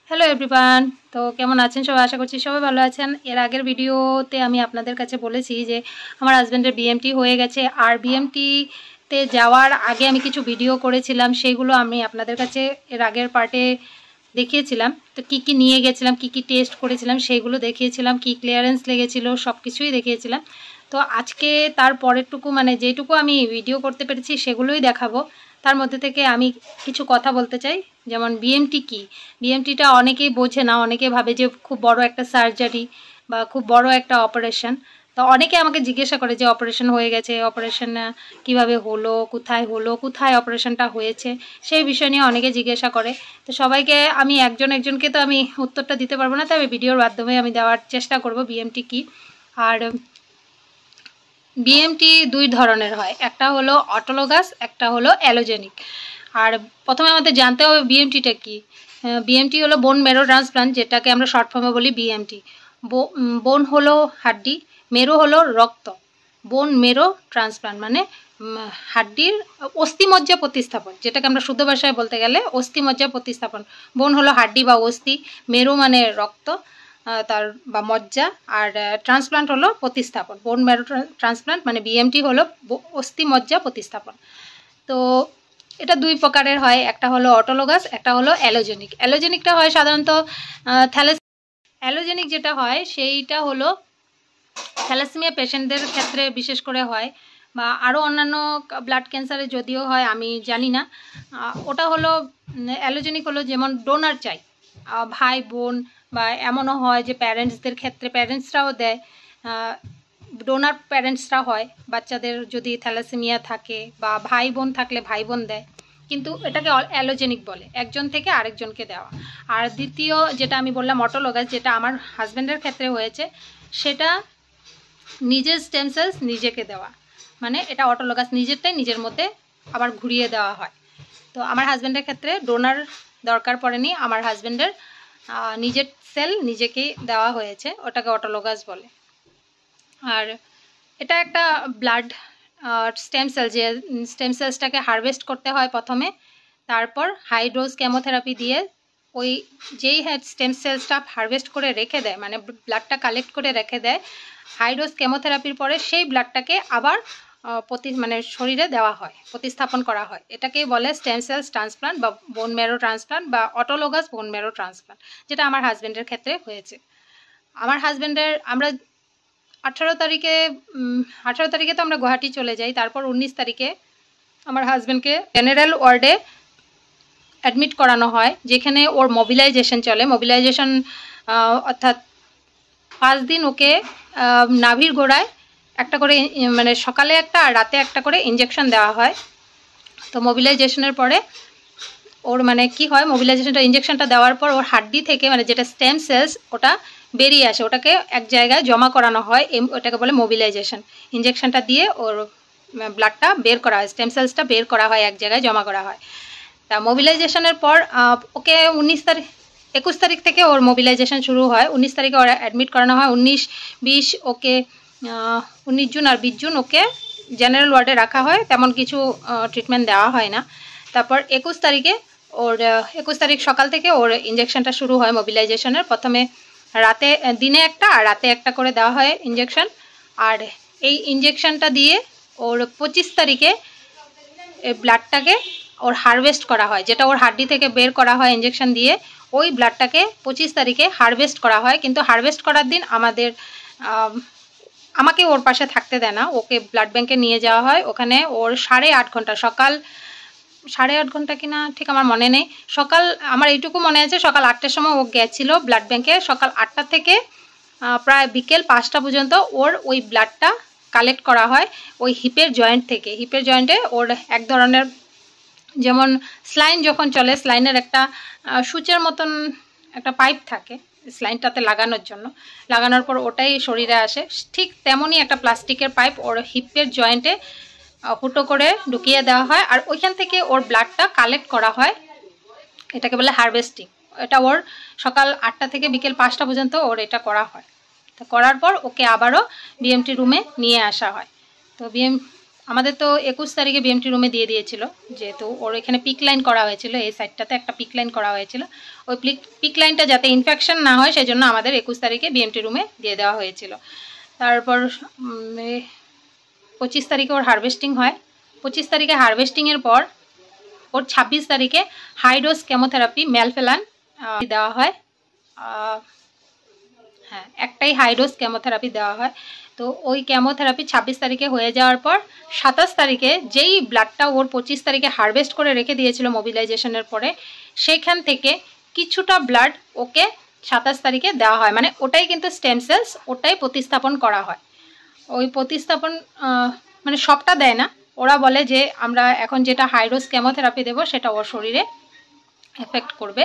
Hello everyone, তো কেমন আছেন সবাই? আশা করছি সবাই ভালো আছেন। এর আগের ভিডিওতে আমি আপনাদের কাছে বলেছি যে আমার হাজব্যান্ডের বিএমটি হয়ে গেছে, আর বিএমটিতে যাওয়ার আগে আমি কিছু ভিডিও করেছিলাম, সেইগুলো আমি আপনাদের কাছে এর আগের পার্টে দেখিয়েছিলাম। তো কি নিয়ে গেছিলাম, কি টেস্ট করেছিলাম সেইগুলো দেখিয়েছিলাম, কি ক্লিয়ারেন্স লেগেছিল সব কিছুই দেখিয়েছিলাম। তো আজকে তার পরেরটুকু মানে যেটুকু আমি ভিডিও করতে পেরেছি সেগুলোই দেখাবো। তার মধ্যে থেকে আমি কিছু কথা বলতে চাই, যেমন বিএমটি কি। বিএমটিটা অনেকেই বোঝে না, অনেকে ভাবে যে খুব বড় একটা সার্জারি বা খুব বড় একটা অপারেশন। তো অনেকে আমাকে জিজ্ঞাসা করে যে অপারেশন হয়ে গেছে, অপারেশন কিভাবে হলো, কোথায় অপারেশনটা হয়েছে, সেই বিষয় নিয়ে অনেকে জিজ্ঞাসা করে। তো সবাইকে আমি একজনকে তো আমি উত্তরটা দিতে পারবো না, তবে ভিডিওর মাধ্যমে আমি দেওয়ার চেষ্টা করব বিএমটি কি। আর বিএমটি দুই ধরনের হয়, একটা হলো অটোলোগাস, একটা হলো অ্যালোজেনিক। আর প্রথমে আমাদের জানতে হবে বিএমটিটা কি। বিএমটি হলো বোন মেরো ট্রান্সপ্লান্ট, যেটাকে আমরা শর্ট ফর্মে বলি বিএমটি। বোন হলো হাড্ডি, মেরো হলো রক্ত। বোন মেরো ট্রান্সপ্লান্ট মানে হাড্ডির অস্থিমজ্জা প্রতিস্থাপন, যেটাকে আমরা শুদ্ধ ভাষায় বলতে গেলে অস্থিমজ্জা প্রতিস্থাপন। বোন হলো হাড্ডি বা অস্থি, মেরো মানে রক্ত তার বা মজ্জা, আর ট্রান্সপ্লান্ট হলো প্রতিস্থাপন। বোন ম্যারো ট্রান্সপ্লান্ট মানে বিএমটি হলো অস্থি মজ্জা প্রতিস্থাপন। তো এটা দুই প্রকারের হয়, একটা হলো অটোলোগাস, একটা হলো অ্যালোজেনিক। অ্যালোজেনিকটা হয় সাধারণত অ্যালোজেনিক যেটা হয় সেইটা হলো থ্যালাসেমিয়া পেশেন্টদের ক্ষেত্রে বিশেষ করে হয়, বা আরও অন্যান্য ব্লাড ক্যান্সারে যদিও হয় আমি জানি না। ওটা হলো অ্যালোজেনিক হলো যেমন ডোনার চাই, ভাই বোন, বা এমনও হয় যে প্যারেন্টসদের ক্ষেত্রে প্যারেন্টসরাও দেয়, ডোনার প্যারেন্টসরা হয় বাচ্চাদের যদি থ্যালাসেমিয়া থাকে, বা ভাই বোন থাকলে ভাই বোন দেয়, কিন্তু এটাকে অ্যালোজেনিক বলে, একজন থেকে আরেকজনকে দেওয়া। আর দ্বিতীয় যেটা আমি বললাম অটোলোগাস, যেটা আমার হাজব্যান্ডের ক্ষেত্রে হয়েছে, সেটা নিজের স্টেম সেলস নিজেকে দেওয়া, মানে এটা অটোলোগাস, নিজেরটাই নিজের মধ্যে আবার ঘুরিয়ে দেওয়া হয়। তো আমার হাজব্যান্ডের ক্ষেত্রে ডোনার দরকার পড়েনি, আমার হাজব্যান্ডের নিজের সেল নিজেকেই দেওয়া হয়েছে, ওটাকে অটোলোগাস বলে। আর এটা একটা ব্লাড স্টেম সেল, যে স্টেম সেলসটাকে হারভেস্ট করতে হয় প্রথমে, তারপর হাই ডোজ কেমোথেরাপি দিয়ে ওই যেই স্টেম সেলসটা হারভেস্ট করে রেখে দেয়, মানে ব্লাডটা কালেক্ট করে রেখে দেয়, হাই ডোজ কেমোথেরাপির পরে সেই ব্লাডটাকে আবার মানে শরীরে দেওয়া হয়, প্রতিস্থাপন করা হয়। এটাকেই বলে স্টেম সেলস ট্রান্সপ্লান্ট বা বোন ম্যারো ট্রান্সপ্লান্ট বা অটোলোগাস বোন ম্যারো ট্রান্সপ্লান্ট, যেটা আমার হাজব্যান্ডের ক্ষেত্রে হয়েছে। আমার হাজব্যান্ডের আমরা 18 তারিখে তো আমরা গুয়াহাটি চলে যাই, তারপর 19 তারিখে আমার হাজব্যান্ডকে জেনারেল ওয়ার্ডে অ্যাডমিট করানো হয়, যেখানে ওর মোবিলাইজেশন চলে। মোবিলাইজেশন অর্থাৎ 5 দিন ওকে নাভির গোড়ায় একটা করে, মানে সকালে একটা আর রাতে একটা করে ইঞ্জেকশন দেওয়া হয়। তো মোবিলাইজেশনের পরে ওর মানে কি হয়, মোবিলাইজেশনটা ইঞ্জেকশনটা দেওয়ার পর ওর হাড্ডি থেকে মানে যেটা স্টেম সেলস ওটা বেরিয়ে আসে, ওটাকে এক জায়গায় জমা করানো হয়, ওটাকে বলে মোবিলাইজেশন। ইঞ্জেকশনটা দিয়ে ওর ব্লাডটা বের করা হয়, স্টেম সেলসটা বের করা হয়, এক জায়গায় জমা করা হয়। তা মোবিলাইজেশনের পর ওকে 21 তারিখ থেকে ওর মোবিলাইজেশন শুরু হয়। 19 তারিখে ওরা অ্যাডমিট করানো হয়, 19-20 ওকে 19 জুন আর 20 জুন ওকে জেনারেল ওয়ার্ডে রাখা হয়, তেমন কিছু ট্রিটমেন্ট দেওয়া হয় না। তারপর 21 তারিখে ওর 21 তারিখ সকাল থেকে ওর ইঞ্জেকশনটা শুরু হয় মোবিলাইজেশনের। প্রথমে রাতে, দিনে একটা আর রাতে একটা করে দেওয়া হয় ইঞ্জেকশন। আর এই ইঞ্জেকশনটা দিয়ে ওর 25 তারিখে ব্লাডটাকে ওর হারভেস্ট করা হয়, যেটা ওর হাড্ডি থেকে বের করা হয় ইঞ্জেকশন দিয়ে, ওই ব্লাডটাকে 25 তারিখে হারভেস্ট করা হয়। কিন্তু হারভেস্ট করার দিন আমাকে ওর পাশে থাকতে দেয় না, ওকে ব্লাড ব্যাংকে নিয়ে যাওয়া হয়। ওখানে ওর 8.5 ঘন্টা, সকাল 8.5 ঘন্টা কিনা ঠিক আমার মনে নেই, সকাল আমার এইটুকু মনে আছে সকাল 8টার সময় ও গেছিলো ব্লাড ব্যাংকে। সকাল 8টা থেকে প্রায় বিকেল 5টা পর্যন্ত ওর ওই ব্লাডটা কালেক্ট করা হয় ওই হিপের জয়েন্ট থেকে। হিপের জয়েন্টে ওর এক ধরনের, যেমন স্লাইন যখন চলে, স্লাইনের একটা সুচের মতন একটা পাইপ থাকে স্লাইনটাতে লাগানোর জন্য, লাগানোর পর ওটাই শরীরে আসে, ঠিক তেমনই একটা প্লাস্টিকের পাইপ ওর হিপের জয়েন্টে ফুটো করে ঢুকিয়ে দেওয়া হয়, আর ওইখান থেকে ওর ব্লাডটা কালেক্ট করা হয়, এটাকে বলে হারভেস্টিং। এটা ওর সকাল 8টা থেকে বিকেল 5টা পর্যন্ত ওর এটা করা হয়। তো করার পর ওকে আবারও বিএমটি রুমে নিয়ে আসা হয়। তো আমাদের তো 21 তারিখে বিএমটি রুমে দিয়ে দিয়েছিল, যেহেতু ওর এখানে পিক লাইন করা হয়েছিল, এই সাইডটাতে একটা পিক লাইন করা হয়েছিল, ওই পিক লাইনটা যাতে ইনফেকশন না হয় সেই জন্য আমাদের 21 তারিখে বিএমটি রুমে দিয়ে দেওয়া হয়েছিল। তারপর 25 তারিখে ওর হারভেস্টিং হয়। 25 তারিখে হারভেস্টিংয়ের পর ওর 26 তারিখে হাইডোজ কেমোথেরাপি ম্যালফেলান দেওয়া হয়। হ্যাঁ, একটাই হাইডোজ কেমোথেরাপি দেওয়া হয়। তো ওই কেমোথেরাপি 26 তারিখে হয়ে যাওয়ার পর 27 তারিখে যেই ব্লাডটা ওর 25 তারিখে হারভেস্ট করে রেখে দিয়েছিল মোবিলাইজেশনের পরে, সেখান থেকে কিছুটা ব্লাড ওকে 27 তারিখে দেওয়া হয়। মানে ওটাই কিন্তু স্টেম সেলস, ওটাই প্রতিস্থাপন করা হয়। ওই প্রতিস্থাপন মানে সবটা দেয় না, ওরা বলে যে আমরা এখন যেটা হাইডোজ কেমোথেরাপি দেবো সেটা ওর শরীরে এফেক্ট করবে।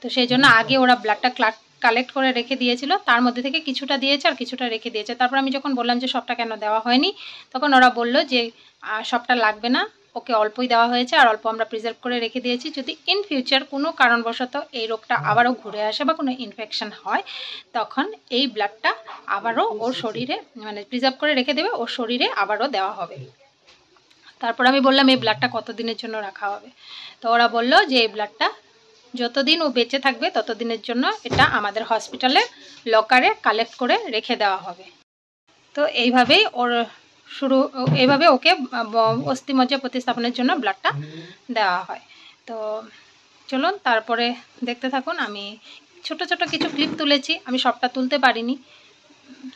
তো সেই জন্য আগে ওরা ব্লাডটা কালেক্ট করে রেখে দিয়েছিল, তার মধ্যে থেকে কিছুটা দিয়েছে আর কিছুটা রেখে দিয়েছে। তারপর আমি যখন বললাম যে সবটা কেন দেওয়া হয়নি, তখন ওরা বলল যে সবটা লাগবে না, ওকে অল্পই দেওয়া হয়েছে আর অল্প আমরা প্রিজার্ভ করে রেখে দিয়েছি। যদি ইন ফিউচার কোনো কারণবশত এই রোগটা আবারও ঘুরে আসে বা কোনো ইনফেকশন হয়, তখন এই ব্লাডটা আবারও ওর শরীরে মানে প্রিজার্ভ করে রেখে দেবে, ওর শরীরে আবারও দেওয়া হবে। তারপর আমি বললাম এই ব্লাডটা কতদিনের জন্য রাখা হবে? তো ওরা বলল যে এই ব্লাডটা যতদিন ও বেঁচে থাকবে ততদিনের জন্য এটা আমাদের হসপিটালে লকারে কালেক্ট করে রেখে দেওয়া হবে। তো এইভাবেই এইভাবে ওকে অস্থিমজ্জা প্রতিস্থাপনের জন্য ব্লাডটা দেওয়া হয়। তো চলুন তারপরে দেখতে থাকুন। আমি ছোট ছোট কিছু ক্লিপ তুলেছি, আমি সবটা তুলতে পারিনি,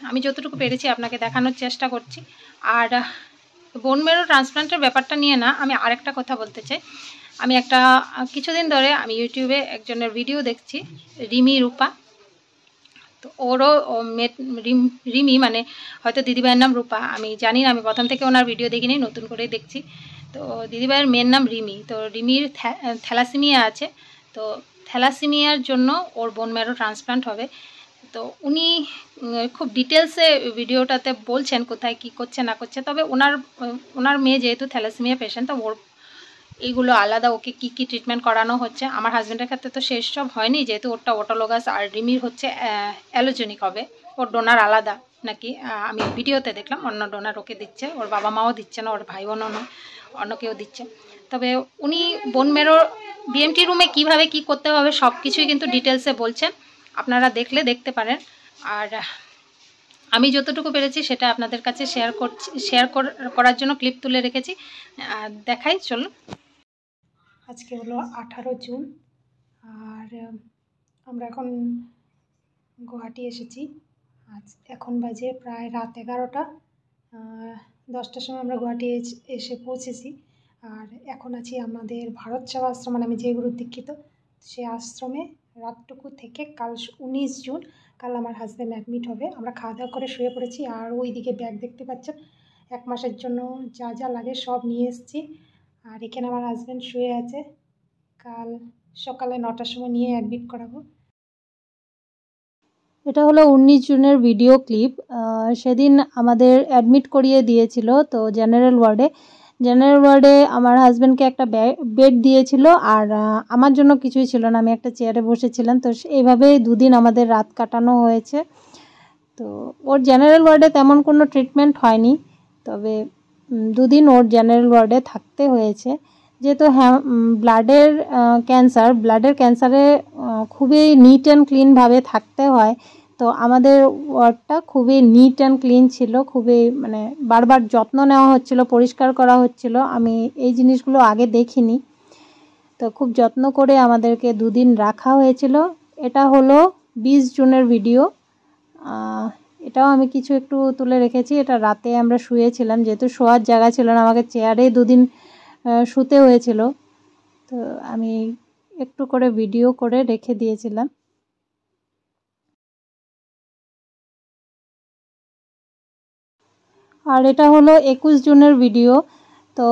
আমি যতটুকু পেরেছি আপনাকে দেখানোর চেষ্টা করছি। আর বোন ম্যারো ট্রান্সপ্লান্টের ব্যাপারটা নিয়ে না, আমি আরেকটা কথা বলতে চাই। আমি কিছুদিন ধরে আমি ইউটিউবে একজনের ভিডিও দেখছি, রিমি রূপা। তো ওরও রিমি মানে হয়তো দিদিভাইয়ের নাম রূপা, আমি জানি না, আমি প্রথম থেকে ওনার ভিডিও দেখিনি, নতুন করেই দেখছি। তো দিদিভাইয়ের মেয়ের নাম রিমি। তো রিমির থ্যালাসেমিয়া আছে, তো থ্যালাসেমিয়ার জন্য ওর বোন ম্যারো ট্রান্সপ্লান্ট হবে। তো উনি খুব ডিটেলসে ভিডিওটাতে বলছেন কোথায় কি করছে না করছে। তবে ওনার মেয়ে যেহেতু থ্যালাসেমিয়া পেশেন্ট, তো ওর এইগুলো আলাদা, ওকে কি কি ট্রিটমেন্ট করানো হচ্ছে। আমার হাজব্যান্ডের ক্ষেত্রে তো সেই সব হয়নি, যেহেতু ওরটা অটোলোগাস আর রিমির হচ্ছে অ্যালোজেনিক হবে। ওর ডোনার আলাদা নাকি, আমি ভিডিওতে দেখলাম অন্য ডোনার ওকে দিচ্ছে, ওর বাবা মাও দিচ্ছে না, ওর ভাই বোনও নয়, অন্য কেউ দিচ্ছে। তবে উনি বোন ম্যারো বিএমটি রুমে কিভাবে কি করতে হবে সব কিছুই কিন্তু ডিটেলসে বলছেন, আপনারা দেখলে দেখতে পারেন। আর আমি যতটুকু পেরেছি সেটা আপনাদের কাছে শেয়ার করার জন্য ক্লিপ তুলে রেখেছি, দেখাই চলুন। আজকে হলো 18 জুন আর আমরা এখন গুয়াহাটি এসেছি। এখন বাজে প্রায় রাত 11টা, 10টার সময় আমরা গুয়াহাটি এসে পৌঁছেছি। আর এখন আছি আমাদের ভারত সেবা আশ্রম, মানে আমি যে গুরু দীক্ষিত সেই আশ্রমে রাতটুকু থেকে কাল 19 জুন কাল আমার হাজব্যান্ড অ্যাডমিট হবে। আমরা খাওয়া দাওয়া করে শুয়ে পড়েছি। আর ওইদিকে ব্যাগ দেখতে পাচ্ছেন, 1 মাসের জন্য যা যা লাগে সব নিয়ে এসেছি। আর এখানে আমার হাজব্যান্ড শুয়ে আছে, কাল সকালে 9টার সময় নিয়ে অ্যাডমিট করাবো। এটা হলো 19 জুনের ভিডিও ক্লিপ। সেদিন আমাদের অ্যাডমিট করিয়ে দিয়েছিল তো জেনারেল ওয়ার্ডে আমার হাজব্যান্ডকে একটা বেড দিয়েছিল আর আমার জন্য কিছুই ছিল না, আমি একটা চেয়ারে বসেছিলাম। তো এইভাবেই 2 দিন আমাদের রাত কাটানো হয়েছে। তো ওর জেনারেল ওয়ার্ডে তেমন কোনো ট্রিটমেন্ট হয়নি, তবে 2 দিন ওর জেনারেল ওয়ার্ডে থাকতে হয়েছে। যেহেতু ব্লাডের ক্যান্সারে খুবই নিট অ্যান্ড ক্লিনভাবে থাকতে হয়। তো আমাদের ওয়ার্ডটা খুবই নিট অ্যান্ড ক্লিন ছিল, খুবই মানে বারবার যত্ন নেওয়া হচ্ছিল, পরিষ্কার করা হচ্ছিল। আমি এই জিনিসগুলো আগে দেখিনি, তো খুব যত্ন করে আমাদেরকে 2 দিন রাখা হয়েছিল। এটা হলো 20 জুনের ভিডিও। এটাও আমি কিছু একটু তুলে রেখেছি। এটা রাতে আমরা শুয়েছিলাম, যেহেতু শোয়ার জায়গা ছিল না, আমাকে চেয়ারে 2 দিন শুতে হয়েছিল। তো আমি একটু করে ভিডিও করে রেখে দিয়েছিলাম। আর এটা হলো 21 জুনের ভিডিও। তো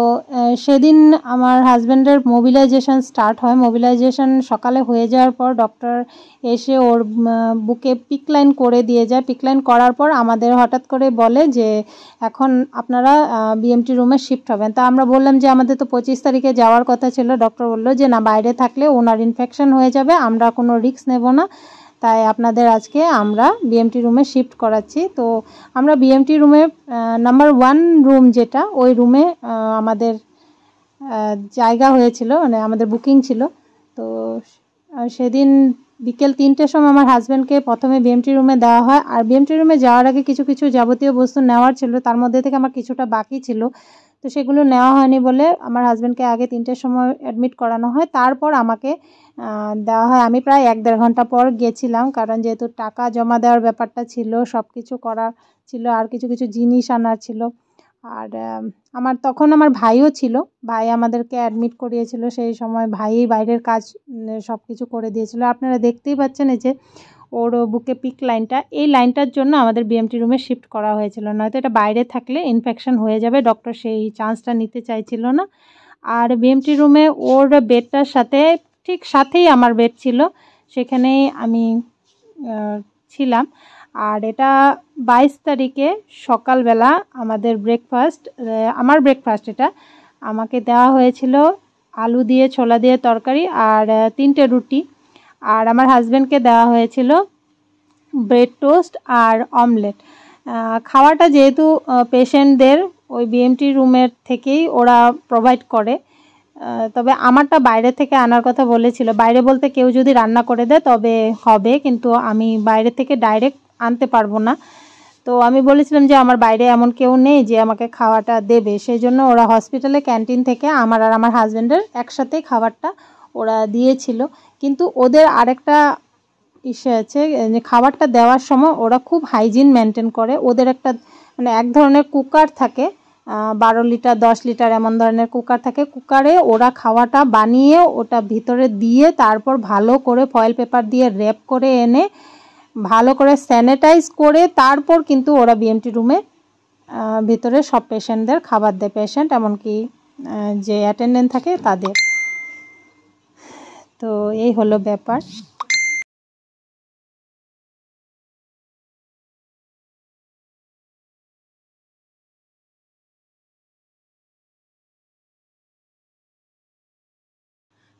সেদিন আমার হাজব্যান্ডের মোবিলাইজেশন স্টার্ট হয়। মোবিলাইজেশন সকালে হয়ে যাওয়ার পর ডক্টর এসে ওর বুকে পিক লাইন করে দিয়ে যায়। পিক লাইন করার পর আমাদের হঠাৎ করে বলে যে এখন আপনারা বিএমটি রুমে শিফট হবেন। তা আমরা বললাম যে আমাদের তো 25 তারিখে যাওয়ার কথা ছিল। ডক্টর বললো যে না, বাইরে থাকলে ওনার ইনফেকশন হয়ে যাবে, আমরা কোনো রিস্ক নেব না, তাই আপনাদের আজকে আমরা বিএমটি রুমে শিফট করাচ্ছি। তো আমরা বিএমটি রুমে নাম্বার 1 রুম যেটা, ওই রুমে আমাদের জায়গা হয়েছিল, মানে আমাদের বুকিং ছিল। তো সেদিন বিকেল 3টের সময় আমার হাজব্যান্ডকে প্রথমে বিএমটি রুমে দেওয়া হয়। আর বিএমটি রুমে যাওয়ার আগে কিছু কিছু যাবতীয় বস্তু নেওয়ার ছিল, তার মধ্যে থেকে আমার কিছুটা বাকি ছিল, তো সেগুলো নেওয়া হয়নি বলে আমার হাজব্যান্ডকে আগে 3টের সময় অ্যাডমিট করানো হয়, তারপর আমাকে দেওয়া হয়। আমি প্রায় 1-1.5 ঘন্টা পর গেছিলাম, কারণ যেহেতু টাকা জমা দেওয়ার ব্যাপারটা ছিল, সব কিছু করা ছিল, আর কিছু কিছু জিনিস আনার ছিল। আর তখন আমার ভাইও ছিল, ভাই আমাদেরকে অ্যাডমিট করিয়েছিল। সেই সময় ভাই বাইরের কাজ সব কিছু করে দিয়েছিল। আপনারা দেখতেই পাচ্ছেন এই যে ওর বুকে পিক লাইনটা, এই লাইনটার জন্য আমাদের বিএমটি রুমে শিফট করা হয়েছিল, নয়তো এটা বাইরে থাকলে ইনফেকশন হয়ে যাবে। ডক্টর সেই চান্সটা নিতে চাইছিল না। আর বিএমটি রুমে ওর বেডটার সাথে ঠিক সাথেই আমার বেড ছিল, সেখানেই আমি ছিলাম। আর এটা 22 তারিখে সকালবেলা আমাদের আমার ব্রেকফাস্ট এটা আমাকে দেওয়া হয়েছিল আলু দিয়ে ছোলা দিয়ে তরকারি আর 3টে রুটি। আর আমার হাজব্যান্ডকে দেওয়া হয়েছিল ব্রেড টোস্ট আর অমলেট। খাওয়াটা যেহেতু পেশেন্টদের ওই বিএমটি রুমের থেকেই ওরা প্রোভাইড করে, তবে আমারটা বাইরে থেকে আনার কথা বলেছিল। বাইরে বলতে কেউ যদি রান্না করে দেয় তবে হবে, কিন্তু আমি বাইরে থেকে ডাইরেক্ট আনতে পারবো না। তো আমি বলেছিলাম যে আমার বাইরে এমন কেউ নেই যে আমাকে খাওয়াটা দেবে, সেই জন্য ওরা হসপিটালে ক্যান্টিন থেকে আমার আর আমার হাজব্যান্ডের একসাথেই খাবারটা ওরা দিয়েছিল। কিন্তু ওদের আরেকটা ইস্যু আছে যে খাবারটা দেওয়ার সময় ওরা খুব হাইজিন মেনটেন করে। ওদের একটা মানে এক ধরনের কুকার থাকে, 12 লিটার 10 লিটার এমন ধরনের কুকার থাকে। কুকারে ওরা খাওয়াটা বানিয়ে ওটা ভিতরে দিয়ে তারপর ভালো করে ফয়েল পেপার দিয়ে র্যাপ করে এনে ভালো করে স্যানিটাইজ করে তারপর কিন্তু ওরা বিএমটি রুমে ভিতরে সব পেশেন্টদের খাবার দেয়, পেশেন্ট এমনকি যে অ্যাটেন্ডেন্ট থাকে তাদের। তো এই হলো ব্যাপার।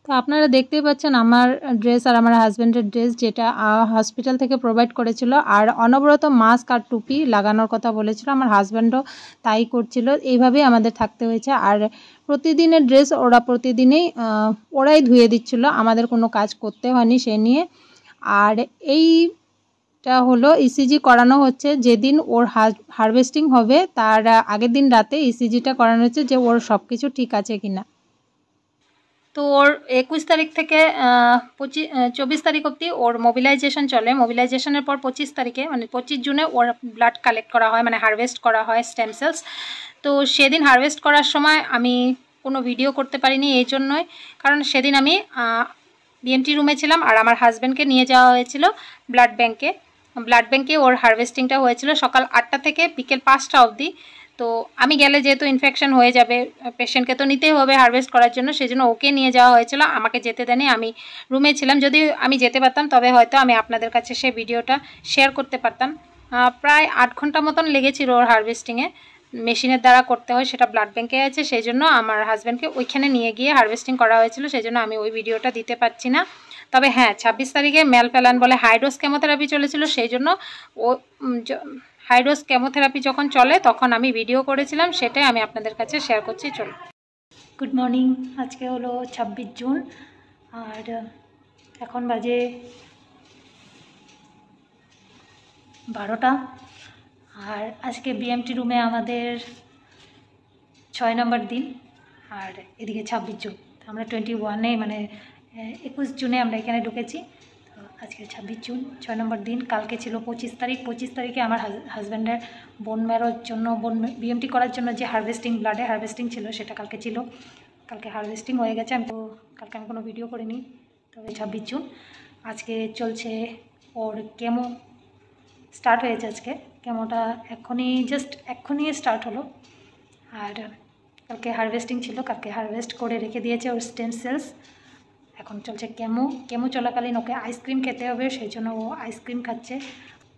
তো আপনারা দেখতেই পাচ্ছেন আমার ড্রেস আর আমার হাজব্যান্ডের ড্রেস, যেটা হসপিটাল থেকে প্রোভাইড করেছিল। আর অনবরত মাস্ক আর টুপি লাগানোর কথা বলেছিল, আমার হাজব্যান্ডও তাই করছিল। এইভাবেই আমাদের থাকতে হয়েছে। আর প্রতিদিনের ড্রেস ওরা প্রতিদিনই ওরাই ধুয়ে দিচ্ছিল, আমাদের কোনো কাজ করতে হয়নি সে নিয়ে। আর এইটা হলো ইসিজি করানো হচ্ছে যেদিন ওর হারভেস্টিং হবে তার আগের দিন রাতে ইসিজিটা করানো হচ্ছে যে ওর সব কিছু ঠিক আছে কিনা। তো ওর 21 তারিখ থেকে 24 তারিখ অবধি ওর মোবিলাইজেশন চলে। মোবিলাইজেশনের পর 25 তারিখে মানে 25 জুনে ওর ব্লাড কালেক্ট করা হয়, মানে হারভেস্ট করা হয় স্টেম সেলস। তো সেদিন হারভেস্ট করার সময় আমি কোনো ভিডিও করতে পারিনি, এই জন্যই কারণ সেদিন আমি বিএমটি রুমে ছিলাম আর আমার হাজব্যান্ডকে নিয়ে যাওয়া হয়েছিল ব্লাড ব্যাঙ্কে ওর হারভেস্টিংটা হয়েছিল সকাল 8টা থেকে বিকেল 5টা অবধি। তো আমি গেলে যেহেতু ইনফেকশন হয়ে যাবে, পেশেন্টকে তো নিতেই হবে হারভেস্ট করার জন্য, সেই জন্য ওকে নিয়ে যাওয়া হয়েছিল, আমাকে যেতে দেয়নি, আমি রুমে ছিলাম। যদি আমি যেতে পারতাম তবে হয়তো আমি আপনাদের কাছে সেই ভিডিওটা শেয়ার করতে পারতাম। প্রায় 8 ঘন্টা মতন লেগেছিল ওর হারভেস্টিংয়ে, মেশিনের দ্বারা করতে হয়, সেটা ব্লাড ব্যাঙ্কে আছে, সেই জন্য আমার হাজব্যান্ডকে ওইখানে নিয়ে গিয়ে হারভেস্টিং করা হয়েছিল, সেই জন্য আমি ওই ভিডিওটা দিতে পারছি না। তবে হ্যাঁ, 26 তারিখে ম্যালপ্যালান বলে হাইড্রোস কেমোথেরাপি চলেছিল, সেই জন্য ও হাইড্রোস কেমোথেরাপি যখন চলে তখন আমি ভিডিও করেছিলাম, সেটাই আমি আপনাদের কাছে শেয়ার করছি। চলো, গুড মর্নিং। আজকে হলো 26 জুন আর এখন বাজে 12টা। আর আজকে বিএমটি রুমে আমাদের 6 নম্বর দিন, আর এদিকে 26 জুন, আমরা 21-এ মানে 21 জুনে আমরা এখানে ঢুকেছি। তো আজকে 26 জুন, 6 নম্বর দিন। কালকে ছিল 25 তারিখ। 25 তারিখে আমার হাজব্যান্ডের বোন ম্যারোর জন্য বিএমটি করার জন্য যে ব্লাডে হারভেস্টিং ছিল সেটা কালকে ছিল। কালকে হারভেস্টিং হয়ে গেছে, কালকে আমি কোনো ভিডিও করিনি। তবে 26 জুন আজকে চলছে ওর কেমো স্টার্ট হয়েছে। আজকে কেমোটা এক্ষুনি স্টার্ট হলো। আর কালকে হারভেস্টিং ছিল, কালকে হারভেস্ট করে রেখে দিয়েছে ওর স্টেম সেলস। এখন চলছে কেমো চলাকালীন ওকে আইসক্রিম খেতে হবে, সেই জন্য ও আইসক্রিম খাচ্ছে।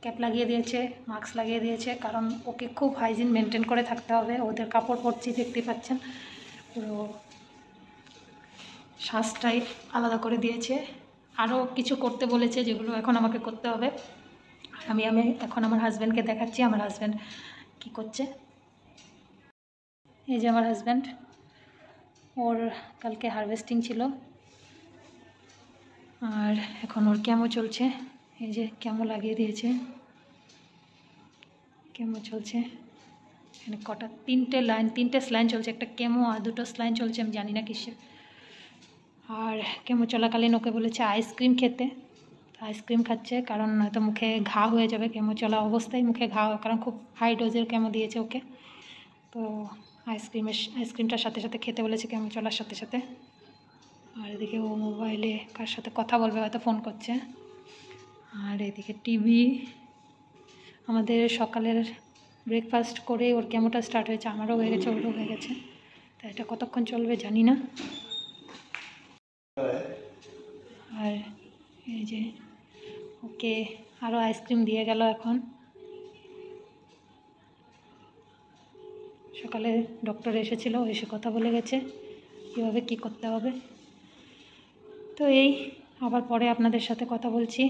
ক্যাপ লাগিয়ে দিয়েছে, মাস্ক লাগিয়ে দিয়েছে, কারণ ওকে খুব হাইজিন মেনটেন করে থাকতে হবে। ওদের কাপড় পরছি, দেখতে পাচ্ছেন, পুরো শ্বাসটাই আলাদা করে দিয়েছে। আরও কিছু করতে বলেছে, যেগুলো এখন আমাকে করতে হবে। আর আমি এখন আমার হাজব্যান্ডকে দেখাচ্ছি আমার হাজব্যান্ড কী করছে। এই যে আমার হাজব্যান্ড, ওর কালকে হারভেস্টিং ছিল আর এখন ওর কেমো চলছে। এই যে কেমো লাগিয়ে দিয়েছে, কেমো চলছে। এখানে কটা, 3টে স্লাইন চলছে, একটা কেমো আর 2টো স্লাইন চলছে, আমি জানি না কিসে। আর কেমো চলাকালীন ওকে বলেছে আইসক্রিম খেতে, আইসক্রিম খাচ্ছে কারণ হয়তো মুখে ঘা হয়ে যাবে। কেমো চলা অবস্থায় মুখে ঘা, কারণ খুব হাই ডোজের কেমো দিয়েছে ওকে, তো আইসক্রিমটার সাথে সাথে খেতে বলেছে কেমো চলার সাথে সাথে। আর এদিকে ও মোবাইলে কার সাথে কথা বলবে, হয়তো ফোন করছে। আর এদিকে টিভি। আমাদের সকালের ব্রেকফাস্ট করে ওর কেমোটা স্টার্ট হয়েছে, আমারও হয়ে গেছে, ওরও হয়ে গেছে। তা এটা কতক্ষণ চলবে জানি না। আর এই যে ওকে আরও আইসক্রিম দিয়ে গেল। এখন সকালে ডক্টর এসেছিল, এসে কথা বলে গেছে কীভাবে কী করতে হবে। তো এই আবার পরে আপনাদের সাথে কথা বলছি।